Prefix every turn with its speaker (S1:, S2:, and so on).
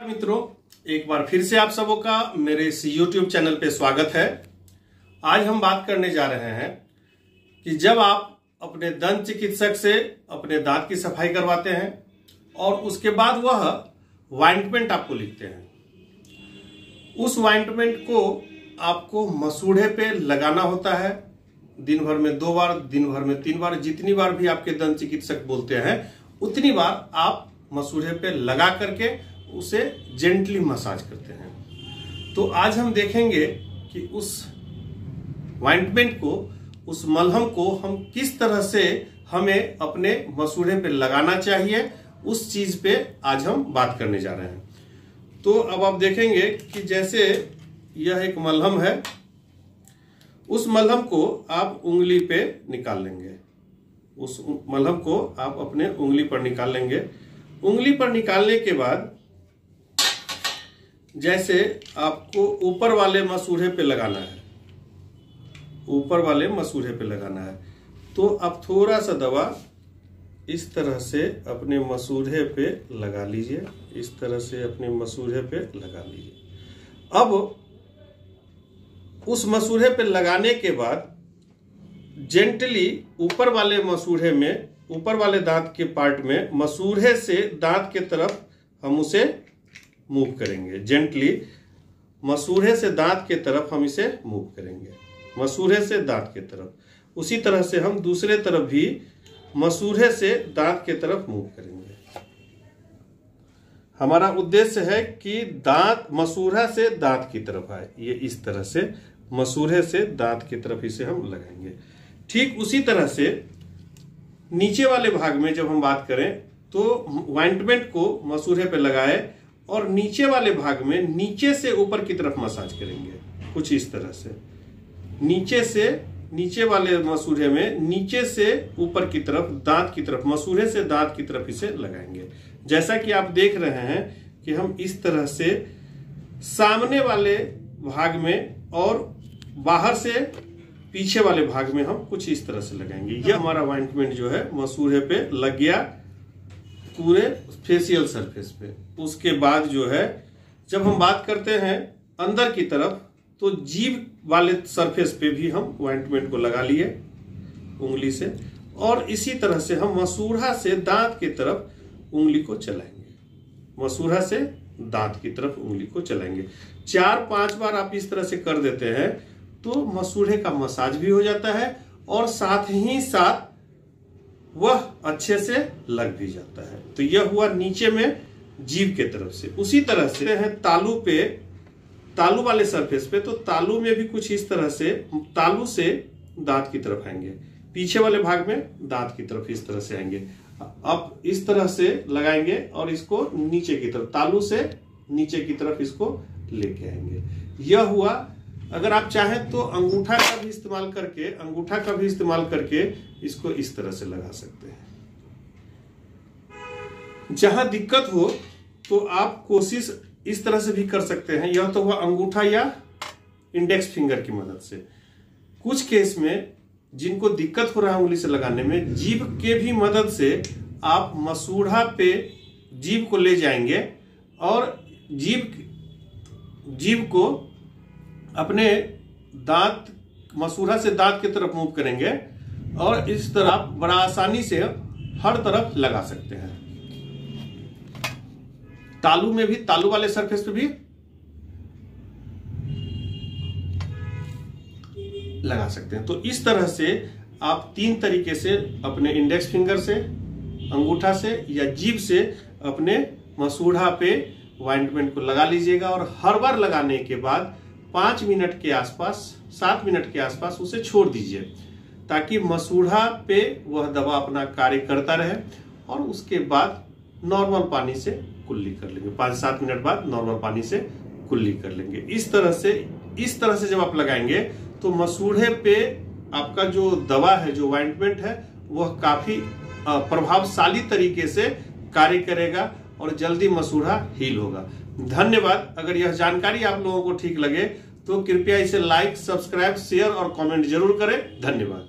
S1: मित्रों, एक बार फिर से आप सबों का मेरे इस YouTube चैनल पे स्वागत है। आज हम बात करने जा रहे हैं कि जब आप अपने दंत चिकित्सक से अपने दांत की सफाई करवाते हैं और उसके बाद वह ऑइंटमेंट आपको लिखते हैं, उस ऑइंटमेंट को आपको मसूड़े पे लगाना होता है। दिन भर में 2 बार, दिन भर में 3 बार, जितनी बार भी आपके दंत चिकित्सक बोलते हैं उतनी बार आप मसूड़े पे लगा करके उसे जेंटली मसाज करते हैं। तो आज हम देखेंगे कि उस ऑइंटमेंट को, उस मलहम को हम किस तरह से हमें अपने मसूड़े पे लगाना चाहिए, उस चीज पे आज हम बात करने जा रहे हैं। तो अब आप देखेंगे कि जैसे यह एक मलहम है, उस मलहम को आप उंगली पे निकाल लेंगे। उस मलहम को आप अपने उंगली पर निकाल लेंगे। उंगली पर निकालने के बाद जैसे आपको ऊपर वाले मसूड़े पे लगाना है, ऊपर वाले मसूड़े पे लगाना है, तो आप थोड़ा सा दवा इस तरह से अपने मसूड़े पे लगा लीजिए। इस तरह से अपने मसूड़े पे लगा लीजिए। अब उस मसूड़े पे लगाने के बाद जेंटली ऊपर वाले मसूड़े में, ऊपर वाले दांत के पार्ट में मसूड़े से दांत के तरफ हम उसे मूव करेंगे। जेंटली मसूड़े से दांत के तरफ हम इसे मूव करेंगे, मसूड़े से दांत के तरफ। उसी तरह से हम दूसरे तरफ भी मसूड़े से दांत के तरफ मूव करेंगे। हमारा उद्देश्य है कि दांत मसूड़ा से दांत की तरफ आए। ये इस तरह से मसूड़े से दांत की तरफ इसे हम लगाएंगे। ठीक उसी तरह से नीचे वाले भाग में जब हम बात करें तो ऑइंटमेंट को मसूड़े पे लगाए और नीचे वाले भाग में नीचे से ऊपर की तरफ मसाज करेंगे। कुछ इस तरह से नीचे से, नीचे वाले मसूड़े में नीचे से ऊपर की तरफ, दांत की तरफ, मसूड़े से दांत की तरफ इसे लगाएंगे। जैसा कि आप देख रहे हैं कि हम इस तरह से सामने वाले भाग में और बाहर से पीछे वाले भाग में हम कुछ इस तरह से लगाएंगे। यह हमारा ऑइंटमेंट जो है मसूड़े पे लग गया, पूरे फेशियल सरफेस पे। उसके बाद जो है जब हम बात करते हैं अंदर की तरफ, तो जीभ वाले सरफेस पे भी हम ऑइंटमेंट को लगा लिए उंगली से, और इसी तरह से हम मसूड़ा से दांत की तरफ उंगली को चलाएंगे। मसूड़ा से दांत की तरफ उंगली को चलाएंगे। 4-5 बार आप इस तरह से कर देते हैं तो मसूड़े का मसाज भी हो जाता है और साथ ही साथ वह अच्छे से लग भी जाता है। तो यह हुआ नीचे में जीभ के तरफ से। उसी तरह से है तालू पे, तालू वाले सरफेस पे, तो तालू में भी कुछ इस तरह से तालू से दांत की तरफ आएंगे, पीछे वाले भाग में दांत की तरफ इस तरह से आएंगे। अब इस तरह से लगाएंगे और इसको नीचे की तरफ, तालू से नीचे की तरफ इसको लेके आएंगे। यह हुआ। अगर आप चाहें तो अंगूठा का भी इस्तेमाल करके इसको इस तरह से लगा सकते हैं। जहां दिक्कत हो तो आप कोशिश इस तरह से भी कर सकते हैं। यह तो हुआ अंगूठा या इंडेक्स फिंगर की मदद से। कुछ केस में जिनको दिक्कत हो रहा है उंगली से लगाने में, जीभ के भी मदद से आप मसूड़ा पे जीभ को ले जाएंगे और जीभ को अपने दांत, मसूड़ा से दांत की तरफ मूव करेंगे और इस तरह आप बड़ा आसानी से हर तरफ लगा सकते हैं। तालू में भी, तालू वाले सरफेस पे भी लगा सकते हैं। तो इस तरह से आप 3 तरीके से अपने इंडेक्स फिंगर से, अंगूठा से या जीभ से अपने मसूड़ा पे ऑइंटमेंट को लगा लीजिएगा और हर बार लगाने के बाद 5 मिनट के आसपास, 7 मिनट के आसपास उसे छोड़ दीजिए ताकि मसूड़ा पे वह दवा अपना कार्य करता रहे और उसके बाद नॉर्मल पानी से कुल्ली कर लेंगे। 5-7 मिनट बाद नॉर्मल पानी से कुल्ली कर लेंगे। इस तरह से जब आप लगाएंगे तो मसूड़े पे आपका जो दवा है, जो ऑइंटमेंट है, वह काफी प्रभावशाली तरीके से कार्य करेगा और जल्दी मसूड़ा हील होगा। धन्यवाद। अगर यह जानकारी आप लोगों को ठीक लगे तो कृपया इसे लाइक, सब्सक्राइब, शेयर और कमेंट जरूर करें। धन्यवाद।